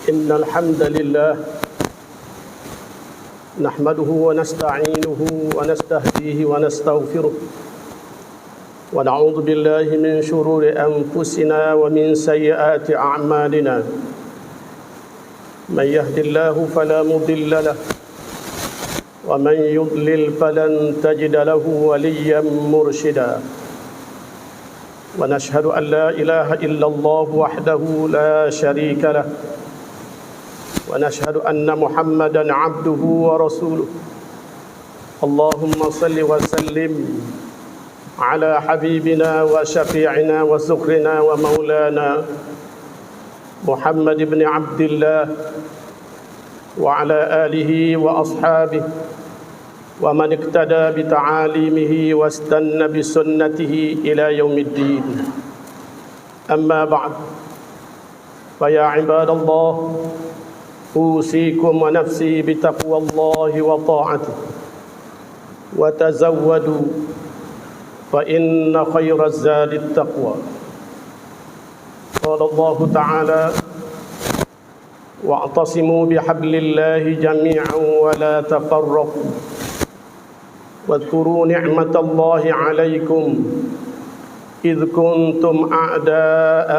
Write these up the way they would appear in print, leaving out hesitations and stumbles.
إن الحمد لله نحمده ونستعينه ونستهديه ونستغفره ونعوذ بالله من شرور أنفسنا ومن سيئات أعمالنا من يهد الله فلا مضل له ومن يضلل فلن تجد له وليا مرشدا ونشهد أن لا إله إلا الله وحده لا شريك له ونشهد أن محمدا عبده ورسوله اللهم صل وسلم على حبيبنا وشفيعنا وذخرنا ومولانا محمد بن عبد الله وعلى آله وأصحابه ومن اقتدى بتعاليمه واستنى بسنته إلى يوم الدين أما بعد فيا عباد الله أوصيكم ونفسي بتقوى الله وطاعته وتزودوا فإن خير الزاد التقوى قال الله تعالى واعتصموا بحبل الله جميعا ولا تفرقوا واذكروا نعمة الله عليكم إذ كنتم أعداء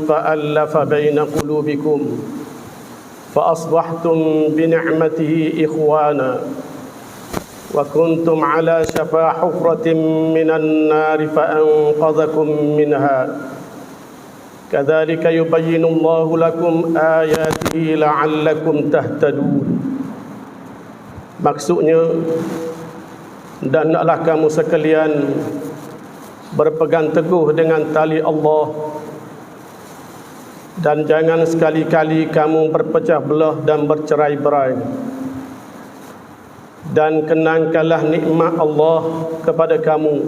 فألف بين قلوبكم فأصبحتم بنعمته إخوانا وكنتم على شفا حفرة من النار فأنقذكم منها كذلك يبين الله لكم آياته لعلكم تهتدون. Maksudnya, dan hendaklah kamu sekalian berpegang teguh dengan tali Allah, dan jangan sekali-kali kamu berpecah belah dan bercerai-berai. Dan kenangkanlah nikmat Allah kepada kamu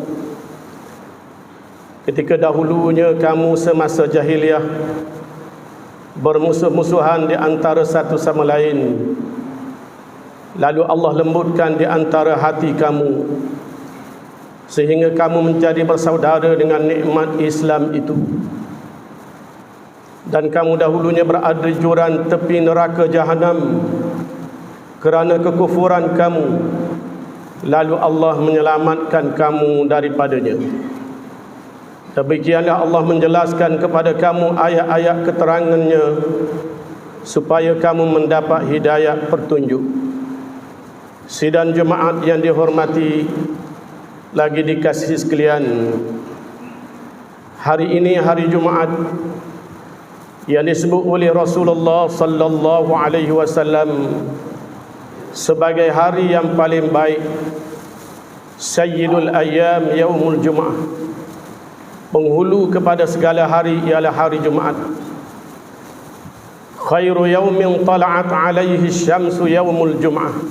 ketika dahulunya kamu semasa jahiliah bermusuh-musuhan di antara satu sama lain. Lalu Allah lembutkan di antara hati kamu sehingga kamu menjadi bersaudara dengan nikmat Islam itu. Dan kamu dahulunya berada di jurang tepi neraka Jahannam kerana kekufuran kamu, lalu Allah menyelamatkan kamu daripadanya. Demikianlah Allah menjelaskan kepada kamu ayat-ayat keterangannya supaya kamu mendapat hidayah petunjuk. Sidang jemaat yang dihormati lagi dikasihi sekalian, hari ini hari Jumaat yang disebut oleh Rasulullah sallallahu alaihi wasallam sebagai hari yang paling baik, Sayyidul Ayyam Yaumul Jum'ah. Penghulu kepada segala hari ialah hari Jumaat. Khairu yaumin tala'at alaihi syamsu yaumul Jum'ah.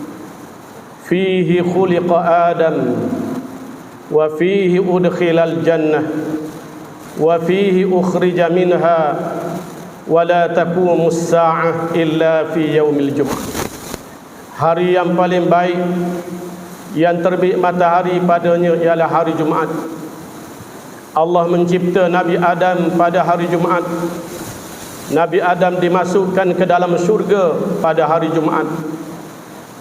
Fihi khuliqa Adam wa fihi udkhilal jannah wa fihi ukhrija minha wa la taqumus sa'ah illa fi yaumil Jum'ah. Hari yang paling baik yang terbit matahari padanya ialah hari Jumaat. Allah mencipta Nabi Adam pada hari Jumaat. Nabi Adam dimasukkan ke dalam syurga pada hari Jumaat.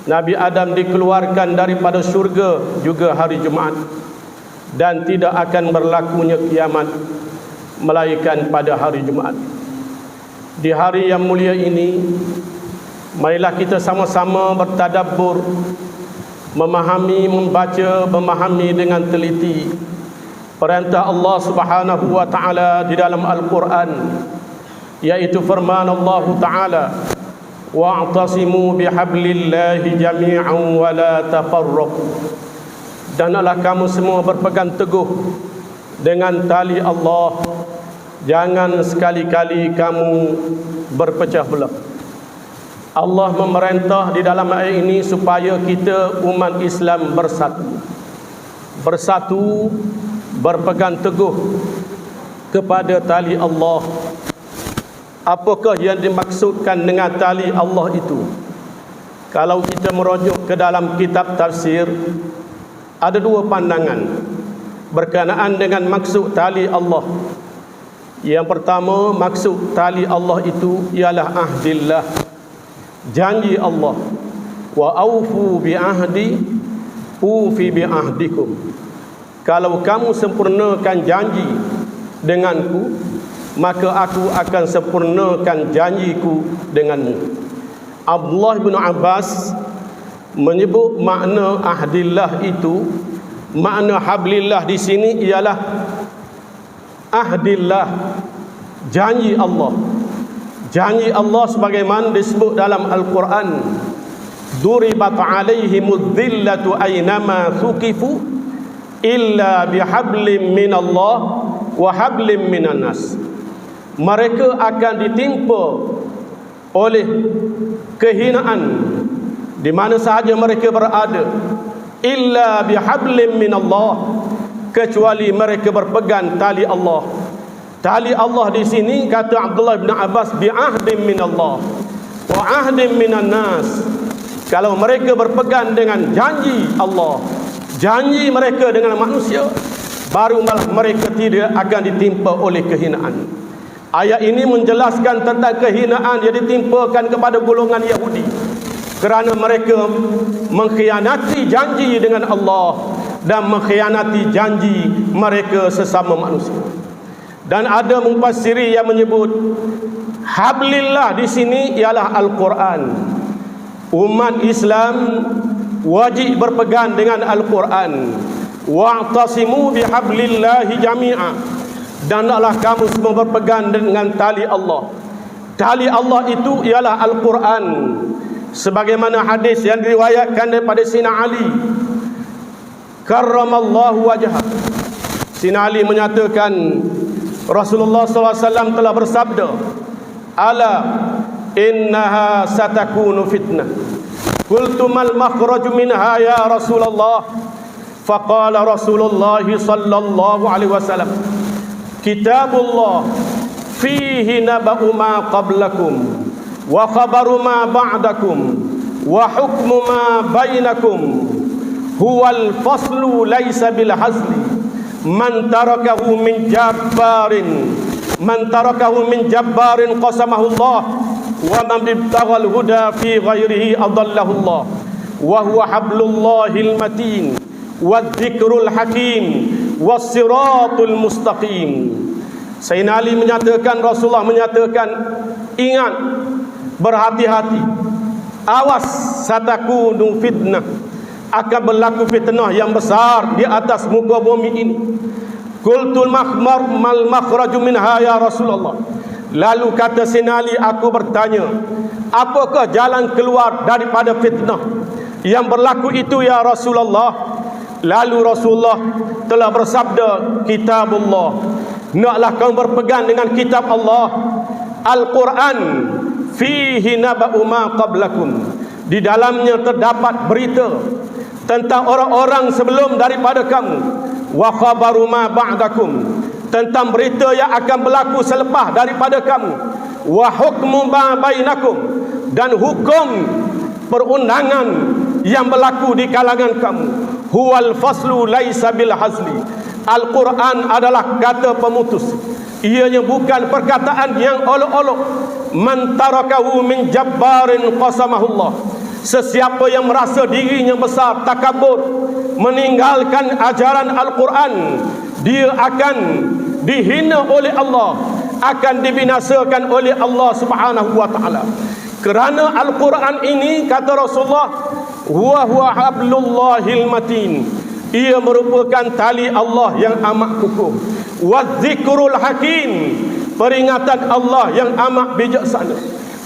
Nabi Adam dikeluarkan daripada syurga juga hari Jumaat. Dan tidak akan berlakunya kiamat melainkan pada hari Jumaat. Di hari yang mulia ini, marilah kita sama-sama bertadabbur, memahami, membaca, memahami dengan teliti perintah Allah Subhanahu wa taala di dalam Al-Quran, yaitu firman Allah taala, wa'tasimu bihablillahi jami'an wa la tafarraqu. Dan hendaklah kamu semua berpegang teguh dengan tali Allah, jangan sekali-kali kamu berpecah belah. Allah memerintah di dalam ayat ini supaya kita umat Islam bersatu, berpegang teguh kepada tali Allah. Apakah yang dimaksudkan dengan tali Allah itu? Kalau kita merujuk ke dalam kitab tafsir, ada dua pandangan berkenaan dengan maksud tali Allah. Yang pertama, maksud tali Allah itu ialah ahdillah, janji Allah. Wa aufu bi ahdi ufi bi ahdikum. Kalau kamu sempurnakan janji denganku, maka aku akan sempurnakan janjiku denganmu. Abdullah bin Abbas menyebut makna ahdillah itu, makna hablillah di sini ialah ahdillah, janji Allah. Janji Allah sebagaimana disebut dalam Al-Quran, duribat alaihimudz dhillatu aynama thuqifu illa bihablim minallah wa hablim minan nas. Mereka akan ditimpa oleh kehinaan di mana sahaja mereka berada, illa bihablim minallah, kecuali mereka berpegang tali Allah. Tali Allah di sini kata Abdullah bin Abbas bi'ahdim minallah wa ahdim minan nas. Kalau mereka berpegang dengan janji Allah, janji mereka dengan manusia, baru malah mereka tidak akan ditimpa oleh kehinaan. Ayat ini menjelaskan tentang kehinaan yang ditimpakan kepada golongan Yahudi kerana mereka mengkhianati janji dengan Allah dan mengkhianati janji mereka sesama manusia. Dan ada mufassiri yang menyebut hablillah di sini ialah Al-Quran. Umat Islam wajib berpegang dengan Al-Quran. Wa'tasimu bihablillahi jami'a. Dan hendaklah kamu semua berpegang dengan tali Allah. Tali Allah itu ialah Al-Quran. Sebagaimana hadis yang diriwayatkan daripada Sina Ali karramallahu wajhah. Sina Ali menyatakan Rasulullah SAW telah bersabda, ala innaha satakunu fitnah. Qultu mal makhraju minha ya Rasulullah? Faqala Rasulullah sallallahu alaihi wasallam, kitabullah fihi naba'u ma qablakum wa khabaru ma ba'dakum wa hukmu ma bainakum huwal faslu laysa bil hazli man tarakahu min jabbarin qasamahu Allah wa man ibtaghal huda fi ghairihi adallahu Allah wa huwa hablullahil matin wadh-dhikrul hakim was-siratul mustaqim. Sayyidina Ali menyatakan, Rasulullah menyatakan, ingat, berhati-hati, awas, satakunu fitnah, akan berlaku fitnah yang besar di atas muka bumi ini. Qultul mal makhraju minha ya Rasulullah. Lalu kata Sayyidina Ali, aku bertanya, apakah jalan keluar daripada fitnah yang berlaku itu ya Rasulullah? Lalu Rasulullah telah bersabda, kitabullah, naklah kamu berpegang dengan kitab Allah. Al-Quran fihi naba'u ma qablakum, di dalamnya terdapat berita tentang orang-orang sebelum daripada kamu. Wa khabaru ma ba'dakum, tentang berita yang akan berlaku selepas daripada kamu. Wa hukmu ma bainakum, dan hukum perundangan yang berlaku di kalangan kamu. Huwal faslu laisa bil hazli. Al-Quran adalah kata pemutus, ianya bukan perkataan yang olok-olok. Man tarakahu min jabbarin qasamahullah, sesiapa yang merasa dirinya besar, takabur, meninggalkan ajaran Al-Quran, dia akan dihina oleh Allah, akan dibinasakan oleh Allah Subhanahu wa ta'ala. Kerana Al-Quran ini, kata Rasulullah, huwa hablullahil matin, ia merupakan tali Allah yang amat kukuh. Wadh-dhikrul hakim, peringatan Allah yang amat bijaksana.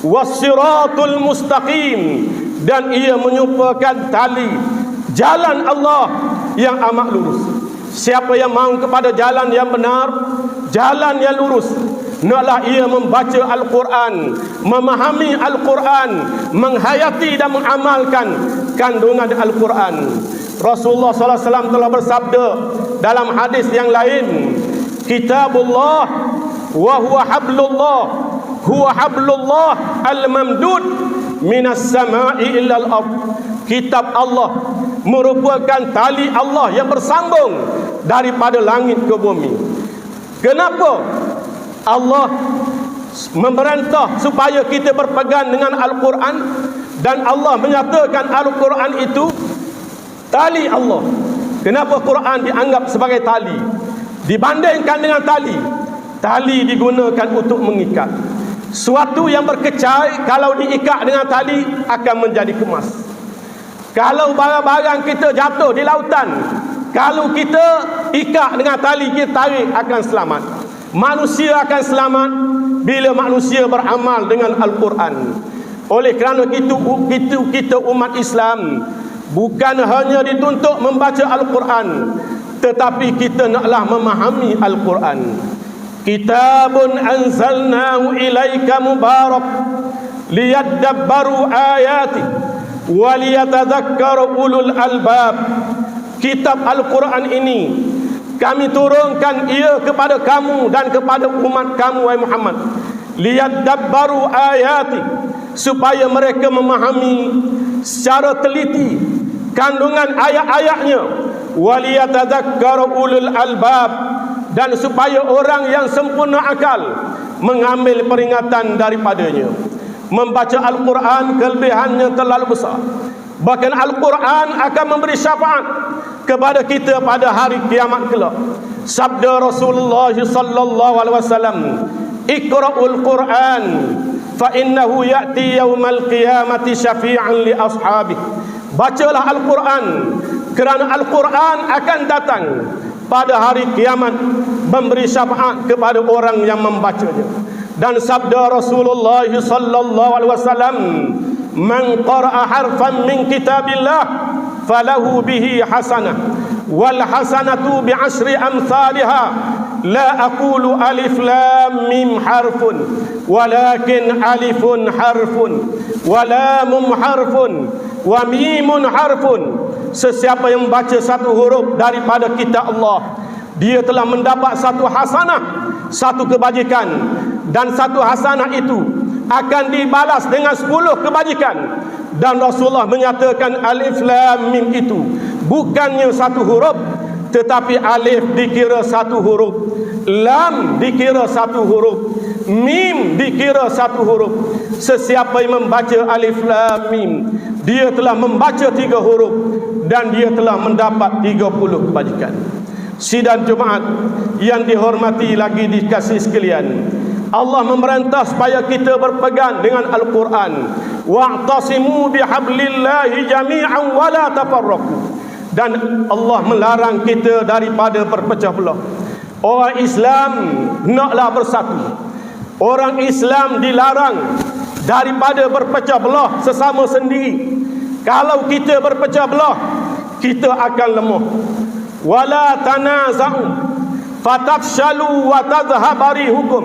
Was-siratul mustaqim, dan ia menyupakan tali jalan Allah yang amat lurus. Siapa yang mahu kepada jalan yang benar, jalan yang lurus, naklah ia membaca Al-Quran, memahami Al-Quran, menghayati dan mengamalkan kandungan Al-Quran. Rasulullah SAW telah bersabda dalam hadis yang lain, kitabullah wa huwa hablullah al-mamdud minas sama'i illa al-ard. Kitab Allah merupakan tali Allah yang bersambung daripada langit ke bumi. Kenapa? Allah memerintah supaya kita berpegang dengan Al-Quran, dan Allah menyatakan Al-Quran itu tali Allah. Kenapa Quran dianggap sebagai tali dibandingkan dengan tali? Tali digunakan untuk mengikat. Suatu yang berkecai kalau diikat dengan tali akan menjadi kemas. Kalau barang-barang kita jatuh di lautan, kalau kita ikat dengan tali, kita tarik, akan selamat. Manusia akan selamat bila manusia beramal dengan Al-Quran. Oleh kerana itu kita umat Islam bukan hanya dituntut membaca Al-Quran, tetapi kita naklah memahami Al-Quran. Kitabun anzalnahu ilaika mubarak liyadabbaru ayati wa liyatadhakkaru ulul albab. Kitab Al-Quran ini kami turunkan ia kepada kamu dan kepada umat kamu, wahai Muhammad, liyadabbaru ayati, supaya mereka memahami secara teliti kandungan ayat-ayatnya, wa liyatadhakkaru ulul albab, dan supaya orang yang sempurna akal mengambil peringatan daripadanya. Membaca Al-Quran kelebihannya terlalu besar. Bahkan Al-Quran akan memberi syafaat kepada kita pada hari kiamat kelak. Sabda Rasulullah sallallahu alaihi wasallam, "Iqra'ul Quran fa innahu ya'ti yaumal qiyamati syafi'an li ashabihi." Bacalah Al-Quran, kerana Al-Quran akan datang pada hari kiamat memberi syafaat kepada orang yang membacanya. Dan sabda Rasulullah sallallahu alaihi wasallam, "Man qara'a harfan min kitabillah falahu bihi hasanah wal hasanatu bi asyri amsalha la aqulu alif lam mim harfun walakin alifun harfun wa lamum harfun wa mimun harfun." Sesiapa yang membaca satu huruf daripada kitab Allah, dia telah mendapat satu hasanah, satu kebajikan, dan satu hasanah itu akan dibalas dengan 10 kebajikan. Dan Rasulullah menyatakan alif lam mim itu bukannya satu huruf, tetapi alif dikira satu huruf, lam dikira satu huruf, mim dikira satu huruf. Sesiapa yang membaca alif lam mim, dia telah membaca 3 huruf dan dia telah mendapat 30 kebajikan. Sidang Jumaat yang dihormati lagi dikasih sekalian, Allah memerintah supaya kita berpegang dengan Al-Quran. Wa'tasimu bihablillahi jami'an wa la tafarraqu. Dan Allah melarang kita daripada berpecah belah. Orang Islam naklah bersatu. Orang Islam dilarang daripada berpecah belah sesama sendiri. Kalau kita berpecah belah, kita akan lemah. Wala tanaza'u fatafshalu wa tadhhabu rihukum.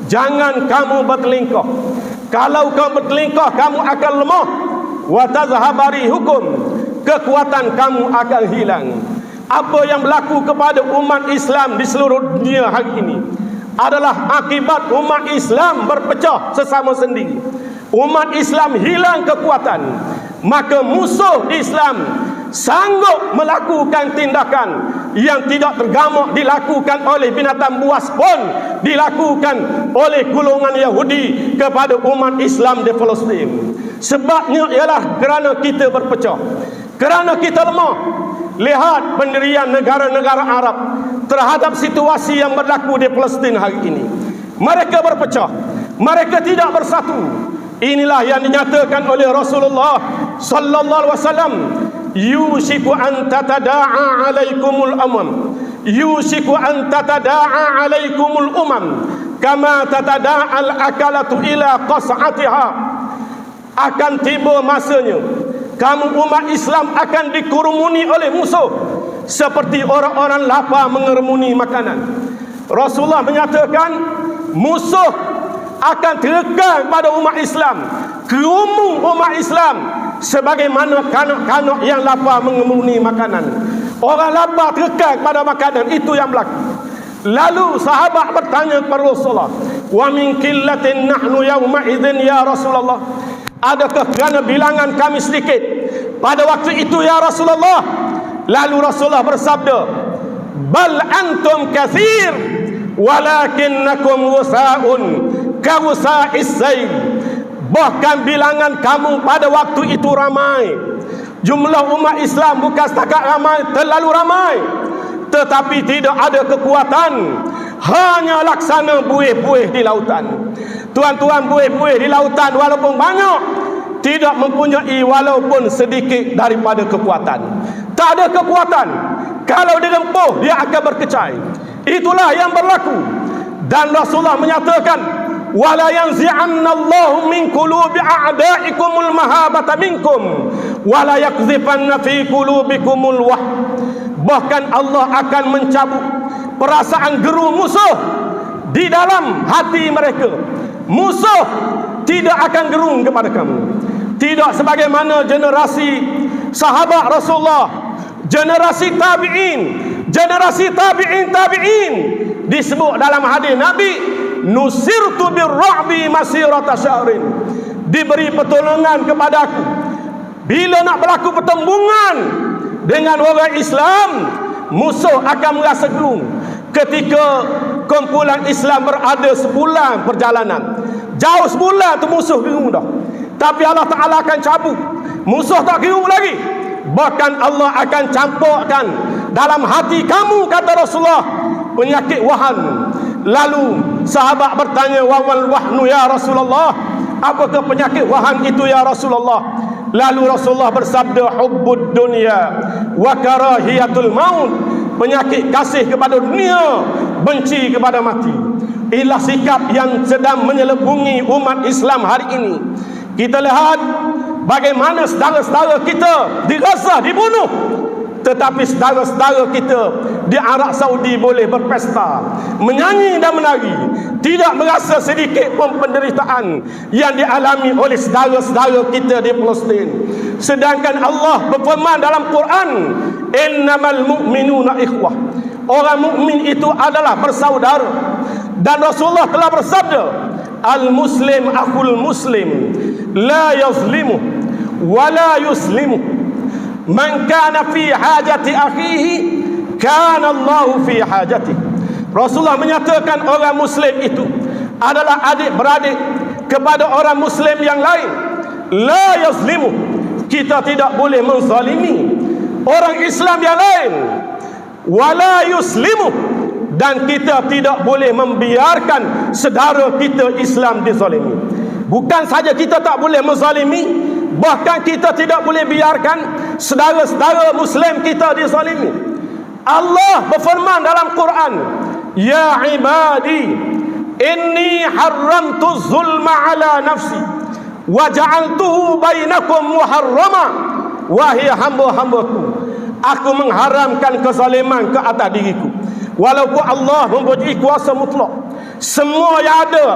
Jangan kamu bertelingkah. Kalau kamu bertelingkah, kamu akan lemah. Wa tadhhabu rihukum, kekuatan kamu akan hilang. Apa yang berlaku kepada umat Islam di seluruh dunia hari ini adalah akibat umat Islam berpecah sesama sendiri. Umat Islam hilang kekuatan, maka musuh Islam sanggup melakukan tindakan yang tidak tergamak dilakukan oleh binatang buas pun dilakukan oleh golongan Yahudi kepada umat Islam di Palestin. Sebabnya ialah kerana kita berpecah, kerana kita lemah. Lihat pendirian negara-negara Arab terhadap situasi yang berlaku di Palestin hari ini. Mereka berpecah, mereka tidak bersatu. Inilah yang dinyatakan oleh Rasulullah sallallahu alaihi wasallam, yushiku an tatada'a alaikumul umam, yushiku an tatada'a alaikumul umam kama tatada'al akalatu ila qas'atiha. Akan tiba masanya kamu umat Islam akan dikerumuni oleh musuh seperti orang-orang lapar mengerumuni makanan. Rasulullah menyatakan musuh akan terkekal pada umat Islam, kerumun umat Islam sebagaimana kanak-kanak yang lapar mengerumuni makanan. Orang lapar terkekal pada makanan, itu yang berlaku. Lalu sahabat bertanya kepada Rasulullah, "Wa min qillatin nahnu yawma idzin ya Rasulullah?" Adakah kerana bilangan kami sedikit pada waktu itu ya Rasulullah? Lalu Rasulullah bersabda, "Bal antum katsir, walakinnakum wusaun ka wusa'is sayl. Bahkan bilangan kamu pada waktu itu ramai. Jumlah umat Islam bukan setakat ramai, terlalu ramai, tetapi tidak ada kekuatan. Hanya laksana buih-buih di lautan. Tuan-tuan, buih-buih di lautan walaupun banyak, tidak mempunyai walaupun sedikit daripada kekuatan. Tak ada kekuatan. Kalau dirempuh, dia akan berkecai. Itulah yang berlaku. Dan Rasulullah menyatakan, wala yanzi'anna Allahu min qulubi a'da'ikumul mahabata minkum wala yakzifanna fi qulubikumul wah. Bahkan Allah akan mencabut perasaan geru musuh di dalam hati mereka. Musuh tidak akan gerung kepada kamu. Tidak sebagaimana generasi sahabat Rasulullah, generasi tabi'in, generasi tabi'in disebut dalam hadis Nabi, nusirtu birra'bi masirata syahrin. Diberi pertolongan kepada aku bila nak berlaku pertembungan dengan orang Islam, musuh akan merasa gerung. Ketika kumpulan Islam berada sebulan perjalanan, jauh sebulan tu musuh gerung dah. Tapi Allah Ta'ala akan cabut, musuh tak gerung lagi. Bahkan Allah akan campurkan dalam hati kamu, kata Rasulullah, penyakit wahan. Lalu sahabat bertanya, wamal wahnu ya Rasulullah, apakah penyakit wahan itu ya Rasulullah? Lalu Rasulullah bersabda, hubbud dunya wa karahiyatul maut. Penyakit kasih kepada dunia, benci kepada mati. Inilah sikap yang sedang menyelubungi umat Islam hari ini. Kita lihat bagaimana saudara-saudara kita di Gaza dibunuh, tetapi saudara-saudara kita di Arab Saudi boleh berpesta, menyanyi dan menari, tidak merasa sedikit pun penderitaan yang dialami oleh saudara-saudara kita di Palestin. Sedangkan Allah berfirman dalam Quran, innamal mu'minuna ikhwah. Orang mukmin itu adalah bersaudara. Dan Rasulullah telah bersabda, al-muslim akhul muslim, la yazlimu wa la yuslimu. Man kana fi hajati akhihi kana Allahu fi hajati. Rasulullah menyatakan orang muslim itu adalah adik-beradik kepada orang muslim yang lain. La yazlimu, kita tidak boleh menzalimi orang Islam yang lain. Wala yuslimu, dan kita tidak boleh membiarkan saudara kita Islam dizalimi. Bukan saja kita tak boleh menzalimi, bahkan kita tidak boleh biarkan saudara-saudara Muslim kita dizalimi. Allah berfirman dalam Quran, ya ibadi inni haramtu zulma ala nafsi wa ja'altuhu bainakum muharrama. Wahai hamba-hambaku, aku mengharamkan kezaliman ke atas diriku. Walaupun Allah mempunyai kuasa mutlak, semua yang ada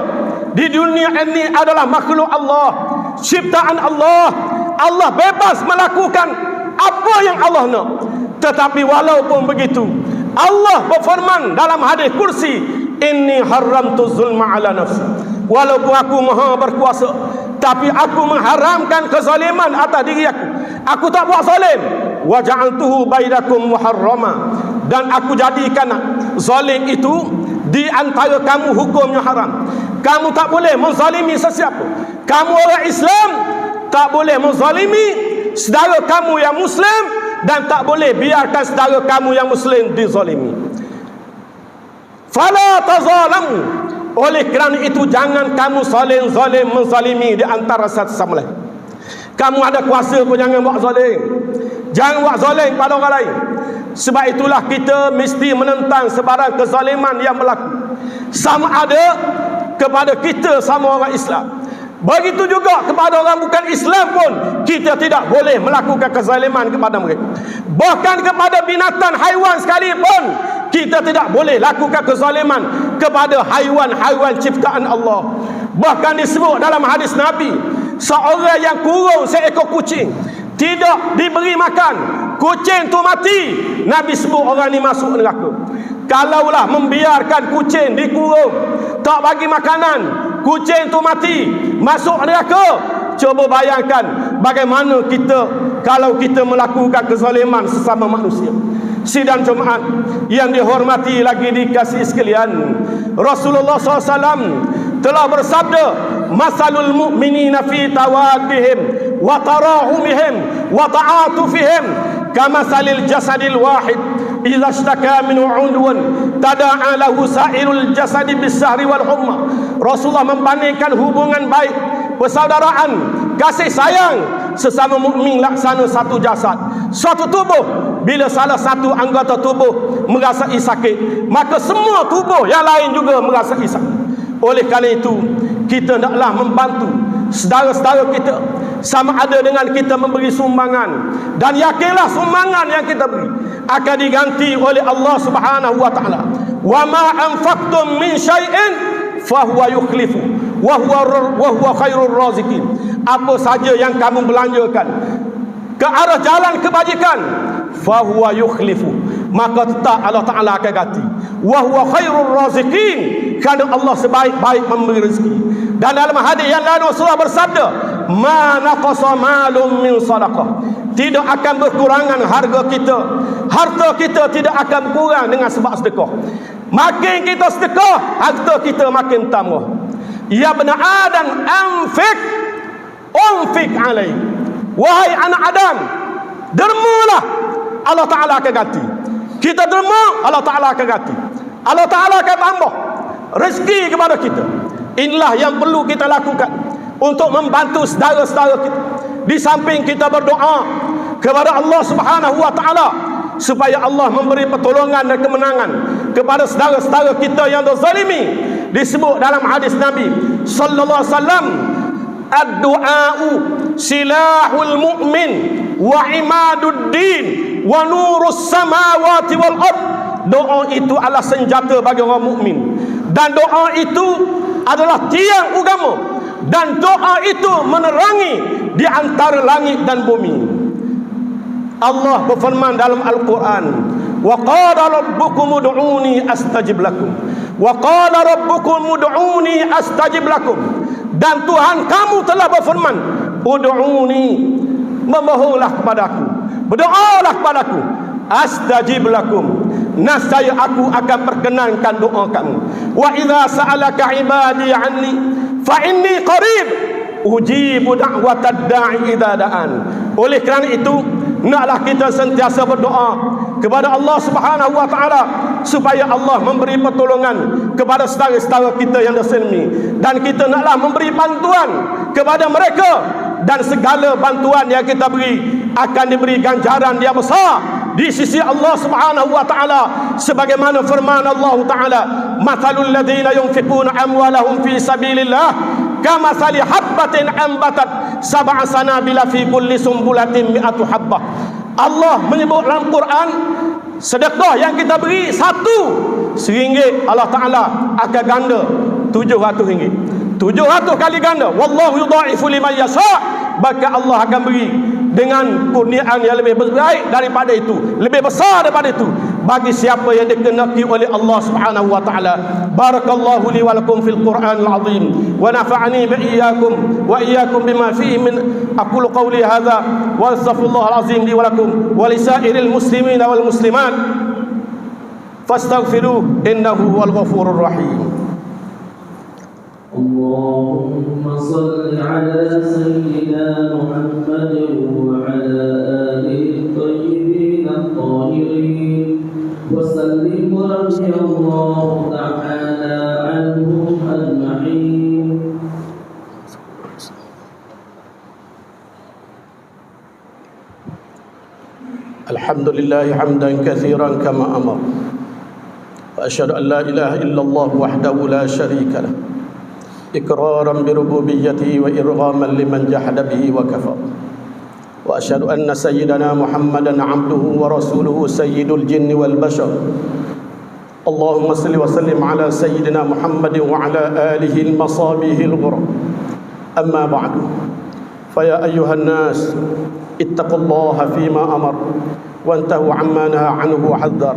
di dunia ini adalah makhluk Allah, ciptaan Allah. Allah bebas melakukan apa yang Allah nak. Tetapi walaupun begitu, Allah berfirman dalam hadis kursi, inni haramtu zulma ala nafsi. Walaupun aku maha berkuasa, tapi aku mengharamkan kezaliman atas diri aku. Aku tak buat zalim. Wa ja'altuhu bainakum muharrama, dan aku jadikan zalim itu di antara kamu hukumnya haram. Kamu tak boleh menzalimi sesiapa. Kamu orang Islam tak boleh menzalimi saudara kamu yang Muslim, dan tak boleh biarkan saudara kamu yang Muslim dizalimi. Fala tazalamu, oleh kerana itu jangan kamu saling zalim menzalimi di antara satu sama lain. Kamu ada kuasa pun jangan buat zalim. Jangan buat zalim pada orang lain. Sebab itulah kita mesti menentang sebarang kezaliman yang berlaku, sama ada kepada kita sama orang Islam. Begitu juga kepada orang bukan Islam pun, kita tidak boleh melakukan kezaliman kepada mereka. Bahkan kepada binatang haiwan sekalipun, kita tidak boleh lakukan kezaliman kepada haiwan-haiwan ciptaan Allah. Bahkan disebut dalam hadis Nabi, seorang yang kurung seekor kucing, tidak diberi makan, kucing tu mati, Nabi sebut orang ni masuk neraka. Kalaulah membiarkan kucing dikurung, tak bagi makanan, kucing tu mati, masuk neraka. Cuba bayangkan bagaimana kita kalau kita melakukan kezaliman sesama manusia. sidang Jumaat yang dihormati lagi dikasihi sekalian, Rasulullah SAW telah bersabda, masalul mu'minina fi tawaddihim wa tarahumihim wa ta'atufihim kamasalil jasadil wahid idza ishtaka min 'udwan tada'a lahu sa'irul jasadi bis-sahri wal humma. Rasulullah membandingkan hubungan baik, persaudaraan, kasih sayang sesama mukmin laksana satu jasad, suatu tubuh. Bila salah satu anggota tubuh merasai sakit, maka semua tubuh yang lain juga merasai sakit. Oleh kerana itu, kita hendaklah membantu saudara-saudara kita, sama ada dengan kita memberi sumbangan, dan yakinlah sumbangan yang kita beri akan diganti oleh Allah Subhanahu wa taala. Wa ma anfaqtum min syai'in fahuwa yukhlifu wa huwa khairur raziqin. Apa saja yang kamu belanjakan ke arah jalan kebajikan, fahuwa yukhlifu, maka tetap Allah Ta'ala akan ganti. Wa huwa khairur raziqin, kerana Allah sebaik-baik memberi rezeki. Dan dalam hadis yang lain Rasulullah bersabda, ma naqasa malum min sadaqah, tidak akan berkurangan harga kita, harta kita tidak akan kurang dengan sebab sedekah. Makin kita sedekah, harta kita makin tambah. Ya bani Adam, unfik alaih, wahai anak Adam, dermalah, Allah Ta'ala akan ganti. Kita derma, Allah Ta'ala akan ganti. Allah Ta'ala akan tambah rezeki kepada kita. Inilah yang perlu kita lakukan untuk membantu saudara-saudara kita. Di samping kita berdoa kepada Allah Subhanahu wa taala supaya Allah memberi pertolongan dan kemenangan kepada saudara-saudara kita yang terzalimi. Disebut dalam hadis Nabi sallallahu alaihi wasallam, ad-du'a'u silahul mu'min wa imaduddin wa nurus samawati wal ard. Doa itu adalah senjata bagi orang mukmin, dan doa itu adalah tiang agama, dan doa itu menerangi di antara langit dan bumi. Allah berfirman dalam Al-Quran, wa qala rabbukum ud'uni astajib lakum, wa qala rabbukum ud'uni astajib lakum. Dan Tuhan kamu telah berfirman, ud'uni, memohonlah kepadaku, berdoalah kepadaku, astajib lakum, nascaya aku akan perkenankan doa kamu. Wa idza sa'alaka ibadi anni fa inni qarib ujibu da'watad da'i idza da'an. Oleh kerana itu, naklah kita sentiasa berdoa kepada Allah Subhanahu wa taala supaya Allah memberi pertolongan kepada saudara-saudara kita yang terselmi, dan kita naklah memberi bantuan kepada mereka, dan segala bantuan yang kita beri akan diberi ganjaran yang besar di sisi Allah Subhanahu wa taala, sebagaimana firman Allah taala, mathalul ladzina yunfiquna amwalahum fi sabilillah kamathali habbatin ambatat sab'a sanabila fi kulli sumbulatin mi'atu habbah. Allah menyebut dalam Quran, sedekah yang kita beri satu RM1, Allah Ta'ala akan ganda RM700. 700 kali ganda. Wallahu yudha'ifu liman yasha'. Maka Allah akan beri dengan kurniaan yang lebih baik daripada itu, lebih besar daripada itu, bagi siapa yang dikehendaki oleh Allah Subhanahu wa taala. Barakallahu li wa lakum fil Qur'anil azim, wa nafa'ani bi iyyakum wa iyyakum bima fihi min aqulu qawli hadza wa astaghfirullahal azim li wa lakum wa li sa'iril muslimina wal muslimat fastaghfiruhu innahu huwal ghafurur rahim. اللهم صل على سيدنا محمد وعلى آله الطيبين الطاهرين وسلم رضي الله تعالى عنهم أجمعين. الحمد لله حمدا كثيرا كما أمر، وأشهد أن لا إله إلا الله وحده لا شريك له إقرارا بربوبيته وإرغاما لمن جحد به وكفر، وأشهد أن سيدنا محمدا عبده ورسوله سيد الجن والبشر. اللهم صل وسلم على سيدنا محمد وعلى آله المصابيح الغر. أما بعد، فيا أيها الناس اتقوا الله فيما أمر وانتهوا عما نهى عنه وحذر،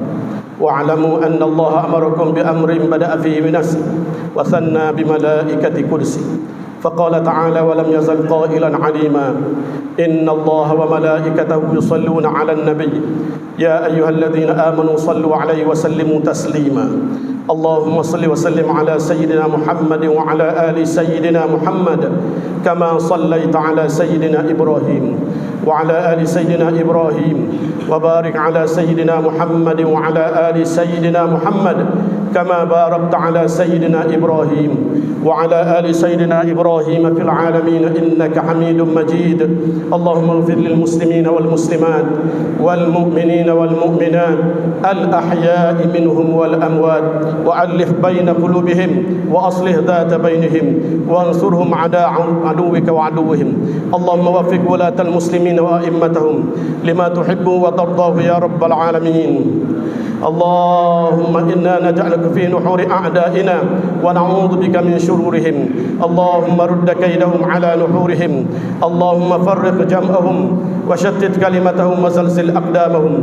واعلموا أن الله أمركم بأمر بدأ فيه بنفسه وثنى بملائكة كرسي، فقال تعالى: ولم يزل قائلا عليما: إن الله وملائكته يصلون على النبي يا أيها الذين آمنوا صلوا عليه وسلموا تسليما. اللهم صل وسلم على سيدنا محمد وعلى آل سيدنا محمد كما صليت على سيدنا إبراهيم وعلى آل سيدنا إبراهيم، وبارك على سيدنا محمد وعلى آل سيدنا محمد كما باركت على سيدنا إبراهيم وعلى آل سيدنا إبراهيم في العالمين إنك حميد مجيد. اللهم اغفر للمسلمين والمسلمات والمؤمنين والمؤمنات الأحياء منهم والأموات، وألف بين قلوبهم وأصلح ذات بينهم، وانصرهم على عدوك وعدوهم. اللهم وفق ولاة المسلمين وأئمتهم لما تحب وترضاه يا رب العالمين. اللهم إنا نجعلك في نحور أعدائنا ونعوذ بك من شرورهم. اللهم رد كيدهم على نحورهم. اللهم فرق جمعهم وشتت كلمتهم وزلزل أقدامهم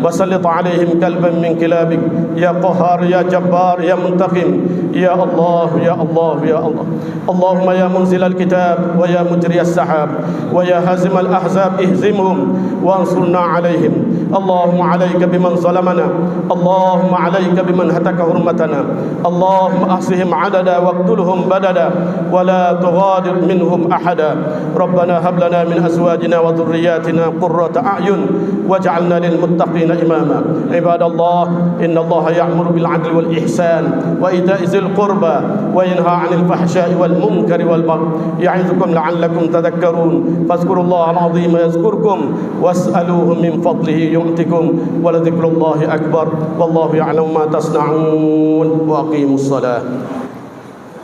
وسلط عليهم كلبا من كلابك يا قهار يا جبار يا منتقم يا الله يا الله يا الله. اللهم يا منزل الكتاب ويا مجري السحاب ويا هازم الأحزاب اهزمهم وانصرنا عليهم. اللهم عليك بمن ظلمنا، اللهم عليك بمن هتك حرمتنا، اللهم احصهم عددا واقتلهم بددا ولا تغادر منهم أحدا. ربنا هب لنا من أزواجنا وذرياتنا قرة أعين واجعلنا للمتقين إماما. عباد الله، إن الله يأمر بالعدل والإحسان وإيتاء ذي القربى وينهى عن الفحشاء والمنكر والبغي يعظكم لعلكم تذكرون. فاذكروا الله العظيم يذكركم واسألوه من فضله يؤتكم ولذكر الله أكبر والله يعلم ما تصنعون. وأقيموا الصلاة.